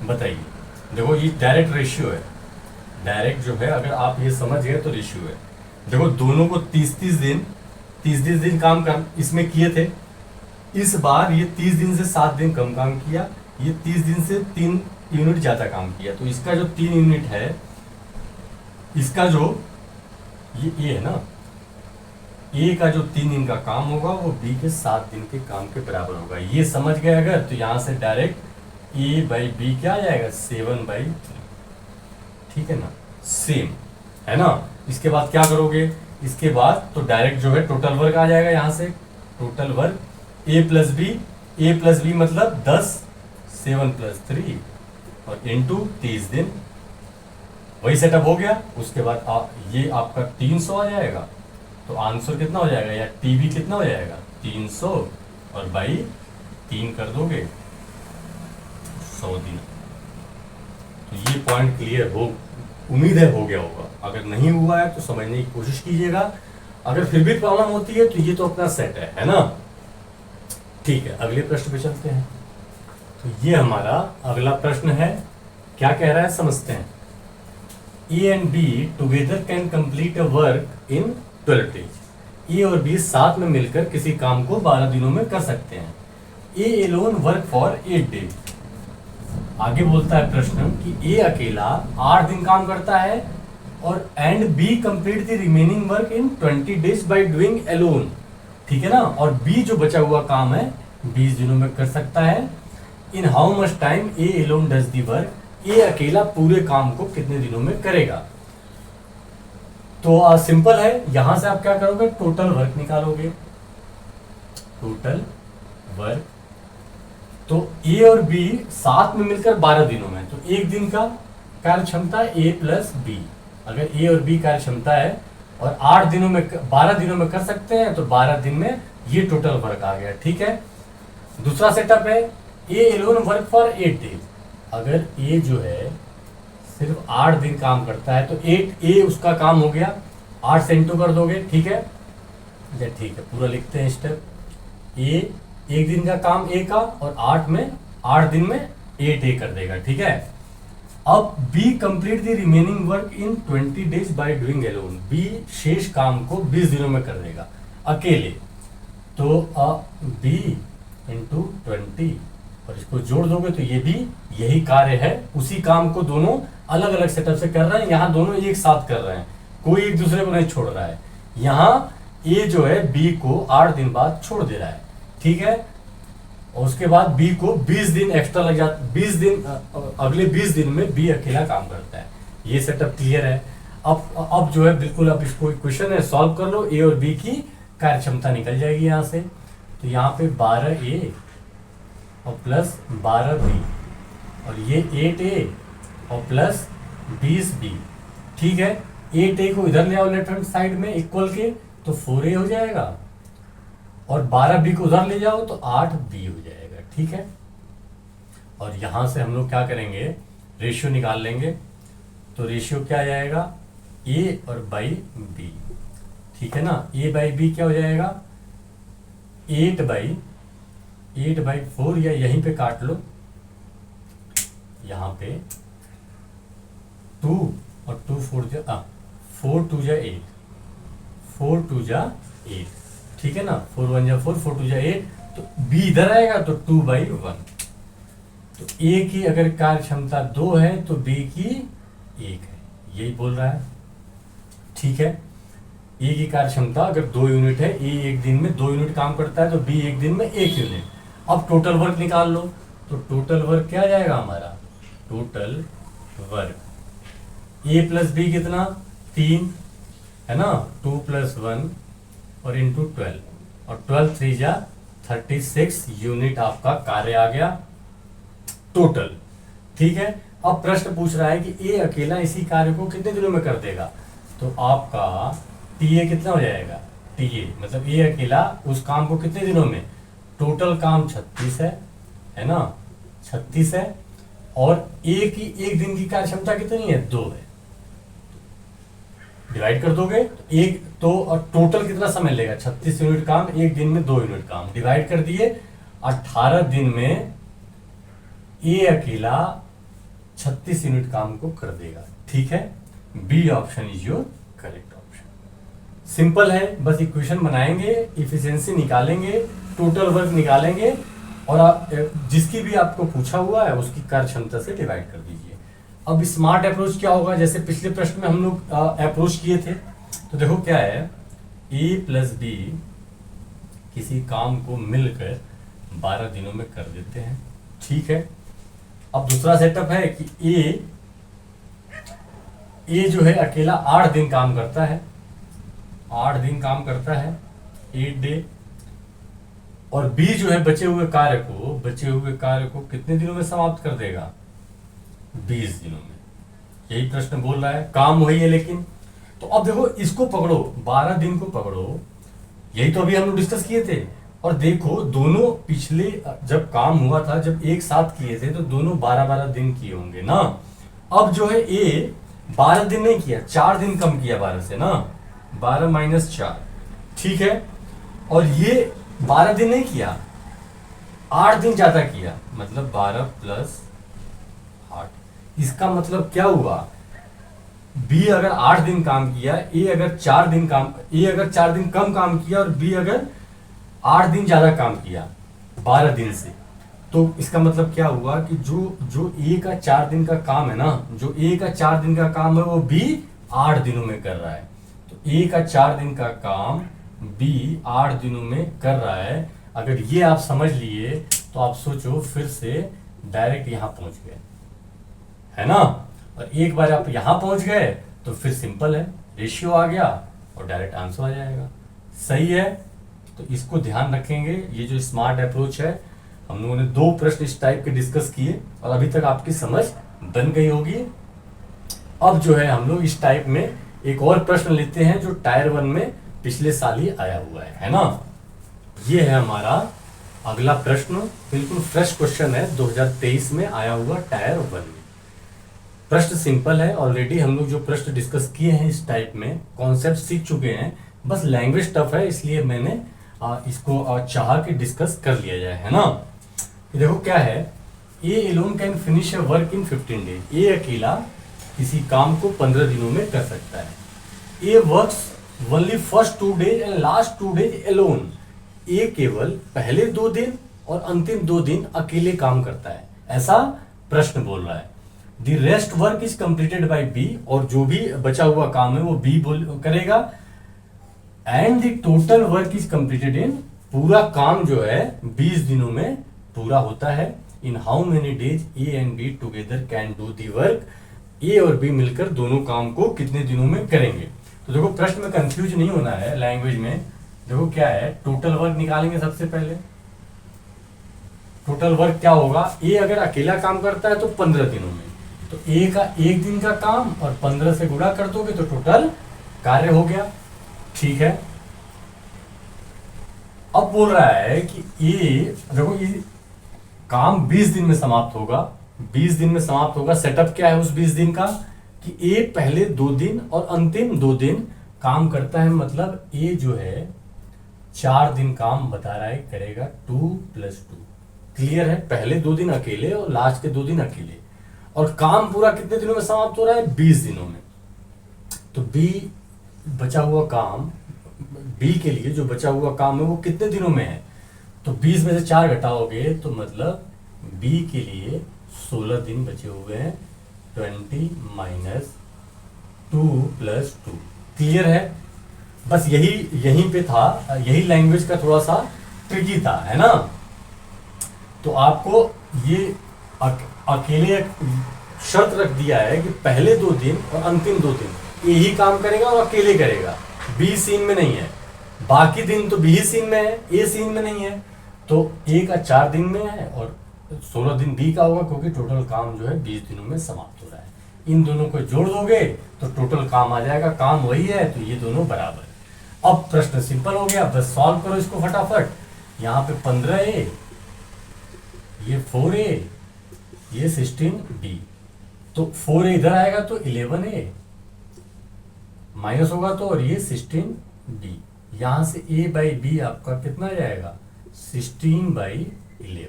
बताइए। देखो ये डायरेक्ट रेशियो है, डायरेक्ट जो है, अगर आप ये समझ गए तो रेशियो है। देखो दोनों को 30 दिन काम कर इसमें किए थे, इस बार ये 30 दिन से 7 दिन कम काम किया, ये 30 दिन से 3 यूनिट ज्यादा काम किया। तो इसका जो 3 यूनिट है, इसका जो ये ए है ना, ए का जो 3 दिन का काम होगा वो बी के 7 दिन के काम के बराबर होगा। ये समझ गए अगर, तो यहां से डायरेक्ट ए बाई बी क्या आ जाएगा? 7/3। ठीक है ना, सेम है ना। इसके बाद क्या करोगे? इसके बाद तो डायरेक्ट जो है टोटल वर्क आ जाएगा, यहां से टोटल वर्क ए प्लस बी मतलब 10, 7 + 3 और इंटू 30 दिन, वही सेटअप हो गया। उसके बाद ये आपका 300 आ जाएगा, तो आंसर कितना हो जाएगा, या टीवी कितना हो जाएगा? 300 और बाई 3 कर दोगे 100 दिन। तो ये पॉइंट क्लियर हो, उम्मीद है हो गया होगा। अगर नहीं हुआ है तो समझने की कोशिश कीजिएगा। अगर फिर भी प्रॉब्लम होती है तो ये तो अपना सेट है ना। ठीक है, अगले प्रश्न पे चलते हैं। तो ये हमारा अगला प्रश्न है, क्या कह रहा है समझते हैं। A and B together can complete a work in 12 days. A और बी साथ में मिलकर किसी काम को 12 दिनों में कर सकते हैं। ए एलोन वर्क फॉर 8 डेज। आगे बोलता है प्रश्न कि ए अकेला 8 दिन काम करता है और and B complete the remaining work in 20 days by doing alone. ठीक है ना, और बी जो बचा हुआ काम है 20 दिनों में कर सकता है। In how much time A alone does the work. A अकेला पूरे काम को कितने दिनों में करेगा? तो सिंपल है, यहां से आप क्या करोगे? टोटल वर्क निकालोगे, टोटल वर्क। तो ए और बी साथ में मिलकर 12 दिनों में, तो एक दिन का कार्य क्षमता ए प्लस बी। अगर ए और बी कार्य क्षमता है और 8 दिनों में 12 दिनों में कर सकते हैं, तो 12 दिन में ये टोटल वर्क आ गया। ठीक है, दूसरा सेटअप है A Elon work for 8 days. अगर ए जो है सिर्फ 8 दिन काम करता है, तो 8 ए उसका काम हो गया, 8 से इंटू कर दोगे। ठीक है, ठीक है, पूरा लिखते हैं स्टेप। ए एक दिन का काम ए का, और 8 दिन में 8 ए कर देगा। ठीक है, अब B complete the remaining work in 20 days by doing alone. B शेष काम को 20 दिनों में कर देगा अकेले। तो बी इंटू 20, और इसको जोड़ दोगे तो ये भी यही कार्य है। उसी काम को दोनों अलग अलग सेटअप से कर रहे हैं, यहाँ दोनों एक साथ कर रहे हैं, कोई एक दूसरे को नहीं छोड़ रहा है। यहाँ ए जो है बी को 8 दिन बाद छोड़ दे रहा है। ठीक है, और उसके बाद बी को 20 दिन एक्स्ट्रा लग जाता, 20 दिन अगले 20 दिन में बी अकेला काम करता है। ये सेटअप क्लियर है। अब जो है बिल्कुल, अब इसको क्वेश्चन है, सॉल्व कर लो। ए और बी की कार्य क्षमता निकल जाएगी यहाँ से। तो यहाँ पे 12 ए और प्लस 12b, और ये 8a और प्लस 20b। ठीक है, 8a को इधर ले आओ लेफ्ट हैंड साइड में इक्वल के, तो 4a हो जाएगा, और 12b को उधर ले जाओ तो 8b हो जाएगा। ठीक है, और यहां से हम लोग क्या करेंगे, रेशियो निकाल लेंगे। तो रेशियो क्या आ जाएगा, a और बाई b। ठीक है ना, a बाई b क्या हो जाएगा, 8/4, या यहीं पे काट लो, यहां पे 2 और 2 4 2 जा 8, 4 2 जा 8। ठीक है ना, 4 1 जा 4, 4 2 जा 8, तो b इधर आएगा तो 2/1। तो a की अगर कार्य क्षमता 2 है तो b की 1 है, यही बोल रहा है। ठीक है, a की कार्य क्षमता अगर 2 यूनिट है, a एक दिन में 2 यूनिट काम करता है, तो b एक दिन में 1 यूनिट। अब टोटल वर्क निकाल लो, तो टोटल वर्क क्या आ जाएगा हमारा, total work a plus b कितना, 3 है ना, 2 + 1 और इंटू 12, और 12 3 जा 36 यूनिट आपका कार्य आ गया टोटल। ठीक है, अब प्रश्न पूछ रहा है कि ए अकेला इसी कार्य को कितने दिनों में कर देगा, तो आपका टीए कितना हो जाएगा, टीए मतलब ए अकेला उस काम को कितने दिनों में, टोटल काम 36 है ना, 36 है, और ए की एक दिन की कार्य क्षमता कितनी है, 2 है। डिवाइड कर दोगे तो एक तो, और टोटल कितना समय लेगा, 36 यूनिट काम, एक दिन में 2 यूनिट काम, डिवाइड कर दिए, 18 दिन में ए अकेला 36 यूनिट काम को कर देगा। ठीक है, B option is your correct option. Simple है, बस इक्वेशन बनाएंगे, इफिशिएंसी निकालेंगे, टोटल वर्क निकालेंगे, और जिसकी भी आपको पूछा हुआ है उसकी कार्य क्षमता से डिवाइड कर दीजिए। अब स्मार्ट अप्रोच क्या होगा, जैसे पिछले प्रश्न में हम लोग अप्रोच किए थे, तो देखो क्या है, ए प्लस बी किसी काम को मिलकर 12 दिनों में कर देते हैं। ठीक है, अब दूसरा सेटअप है कि ए जो है अकेला 8 दिन काम करता है, 8 दिन काम करता है, 8 डे, और बी जो है बचे हुए कार्य को कितने दिनों में समाप्त कर देगा, 20 दिनों में। यही प्रश्न बोल रहा है, काम वही है लेकिन। तो अब देखो इसको पकड़ो, 12 दिन को पकड़ो, यही तो अभी हम लोग डिस्कस किए थे, और देखो दोनों पिछले जब काम हुआ था, जब एक साथ किए थे, तो दोनों 12-12 दिन किए होंगे ना। अब जो है ए 12 दिन नहीं किया, 4 दिन कम किया 12 से ना, 12 - 4। ठीक है, और ये 12 दिन नहीं किया, 8 दिन ज्यादा किया, मतलब 12 + 8। इसका मतलब क्या हुआ, बी अगर 8 दिन काम किया, ए अगर 4 दिन कम काम किया, और बी अगर 8 दिन ज्यादा काम किया 12 दिन से, तो इसका मतलब क्या हुआ कि जो ए का 4 दिन का काम है ना, जो ए का 4 दिन का काम है वो बी 8 दिनों में कर रहा है। तो ए का 4 दिन का काम बी 8 दिनों में कर रहा है। अगर ये आप समझ लिए तो आप सोचो, फिर से डायरेक्ट यहां पहुंच गए, है ना। और एक बार आप यहां पहुंच गए तो फिर सिंपल है, रेशियो आ गया और डायरेक्ट आंसर आ जाएगा। सही है, तो इसको ध्यान रखेंगे। ये जो स्मार्ट अप्रोच है, हम लोगों ने 2 प्रश्न इस टाइप के डिस्कस किए और अभी तक आपकी समझ बन गई होगी। अब जो है हम लोग इस टाइप में एक और प्रश्न लेते हैं जो टायर 1 में पिछले साल ही आया हुआ है ना। ये है हमारा अगला प्रश्न, बिल्कुल फ्रेश क्वेश्चन है, 2023 में आया हुआ टायर 1 में। प्रश्न सिंपल है, ऑलरेडी हम लोग जो प्रश्न डिस्कस किए हैं इस टाइप में, कॉन्सेप्ट सीख चुके हैं, बस लैंग्वेज टफ है, इसलिए मैंने इसको चाह के डिस्कस कर लिया जाए, है ना। देखो क्या है, A alone can finish a work in 15 days. A अकेला किसी काम को 15 दिनों में कर सकता है। A works only first 2 days and last 2 days alone. A केवल पहले 2 दिन और अंतिम 2 दिन अकेले काम करता है, ऐसा प्रश्न बोल रहा है। The rest work is completed by B, और जो भी बचा हुआ काम है वो बी करेगा। And the total work is completed इन, पूरा काम जो है 20 दिनों में पूरा होता है। In how many days A and B together can do the work. A और बी मिलकर दोनों काम को कितने दिनों में करेंगे। तो देखो प्रश्न में कंफ्यूज नहीं होना है लैंग्वेज में। देखो क्या है, टोटल वर्क निकालेंगे सबसे पहले, टोटल वर्क क्या होगा, ए अगर अकेला काम करता है तो 15 दिनों में, तो ए का एक दिन का काम और 15 से गुणा कर दोगे तो टोटल कार्य हो गया। ठीक है, अब बोल रहा है कि ये देखो, ये काम 20 दिन में समाप्त होगा, 20 दिन में समाप्त होगा। सेटअप क्या है उस 20 दिन का कि ए पहले 2 दिन और अंतिम 2 दिन काम करता है, मतलब ए जो है 4 दिन काम बता रहा है करेगा 2+2। क्लियर है, पहले 2 दिन अकेले और लास्ट के 2 दिन अकेले, और काम पूरा कितने दिनों में समाप्त हो रहा है, 20 दिनों में। तो बी बचा हुआ काम, बी के लिए जो बचा हुआ काम है वो कितने दिनों में है, तो 20 में से 4 घटाओगे तो मतलब बी के लिए 16 दिन बचे हुए हैं, 20 - 2+2। क्लियर है, बस यहीं पे था, यही लैंग्वेज का थोड़ा सा ट्रिकी था, है ना। तो आपको ये अकेले शर्त रख दिया है कि पहले 2 दिन और अंतिम 2 दिन ए ही काम करेगा और अकेले करेगा, बी सीन में नहीं है। बाकी दिन तो बी ही सीन में है, ए सीन में नहीं है। तो ए का 4 दिन में है और 16 दिन बी का होगा, क्योंकि टोटल काम जो है 20 दिनों में समाप्त हो रहा है। इन दोनों को जोड़ दोगे तो टोटल काम आ जाएगा, काम वही है, तो ये दोनों बराबर। अब प्रश्न सिंपल हो गया, बस सॉल्व करो इसको फटाफट। यहाँ पे 15A, ये 4A, ये 16B, तो 4A इधर आएगा तो 11A माइनस होगा तो, और ये 16B, यहां से A/B आपका कितना जाएगा, 16/11।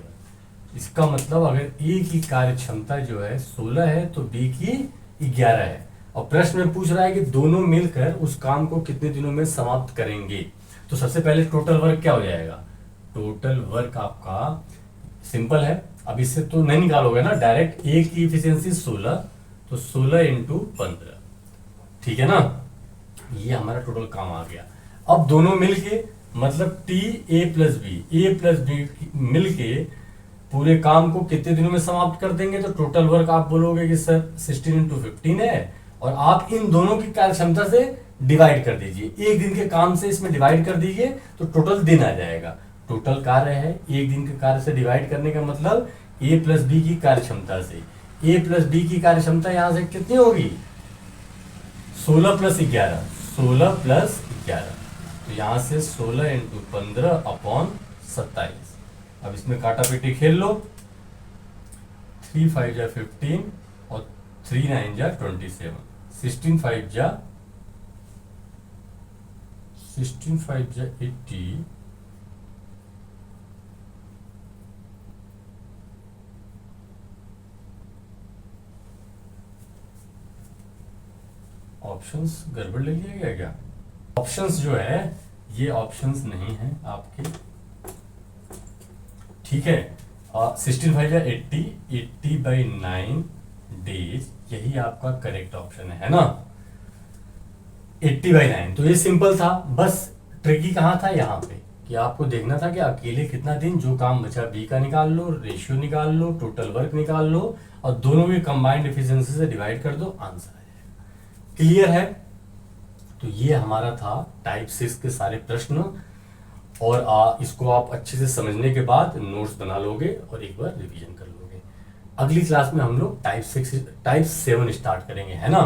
इसका मतलब अगर A की कार्य क्षमता जो है 16 है तो B की 11 है, और प्रश्न में पूछ रहा है कि दोनों मिलकर उस काम को कितने दिनों में समाप्त करेंगे। तो सबसे पहले टोटल वर्क क्या हो जाएगा, टोटल वर्क आपका सिंपल है, अब इससे तो नहीं निकालोगे ना डायरेक्ट। ए की इफिशियंसी 16, तो 16 × 15, ठीक है ना। ये हमारा टोटल काम आ गया। अब दोनों मिलके मतलब A+B मिलके पूरे काम को कितने दिनों में समाप्त कर देंगे, तो टोटल वर्क आप बोलोगे कि सर 16 × 15 है, और आप इन दोनों की कार्य क्षमता से डिवाइड कर दीजिए, एक दिन के काम से इसमें डिवाइड कर दीजिए तो टोटल दिन आ जाएगा। टोटल कार्य है, एक दिन के कार्य से डिवाइड करने का मतलब A+B की कार्य क्षमता से। A+B की कार्य क्षमता यहां से कितनी होगी, 16 + 11, 16 + 11, तो यहां से 16 × 15/27। अब इसमें काटा पीटी खेल लो, 3 × 5 = 15 और 3 × 9 = 27, 16 × 5 = 80, ऑप्शंस गड़बड़ ले लिया गया क्या, ऑप्शंस जो है ये ऑप्शंस नहीं है आपके, ठीक है। 16 × 5 = 80, 80/9 डेज, यही आपका करेक्ट ऑप्शन है ना, 80/9। तो ये सिंपल था, बस ट्रिकी कहाँ था, यहाँ पे कि आपको देखना था कि अकेले कितना दिन, जो काम बचा बी का निकाल लो, रेशियो निकाल लो, टोटल वर्क निकाल लो, और दोनों की कंबाइंड एफिशिएंसी से डिवाइड कर दो, आंसर आ जाएगा। क्लियर है, तो ये हमारा था टाइप 6 के सारे प्रश्न, और इसको आप अच्छे से समझने के बाद नोट्स बना लोगे और एक बार रिवीजन कर लोगे। अगली क्लास में हम लोग टाइप 7 स्टार्ट करेंगे, है ना।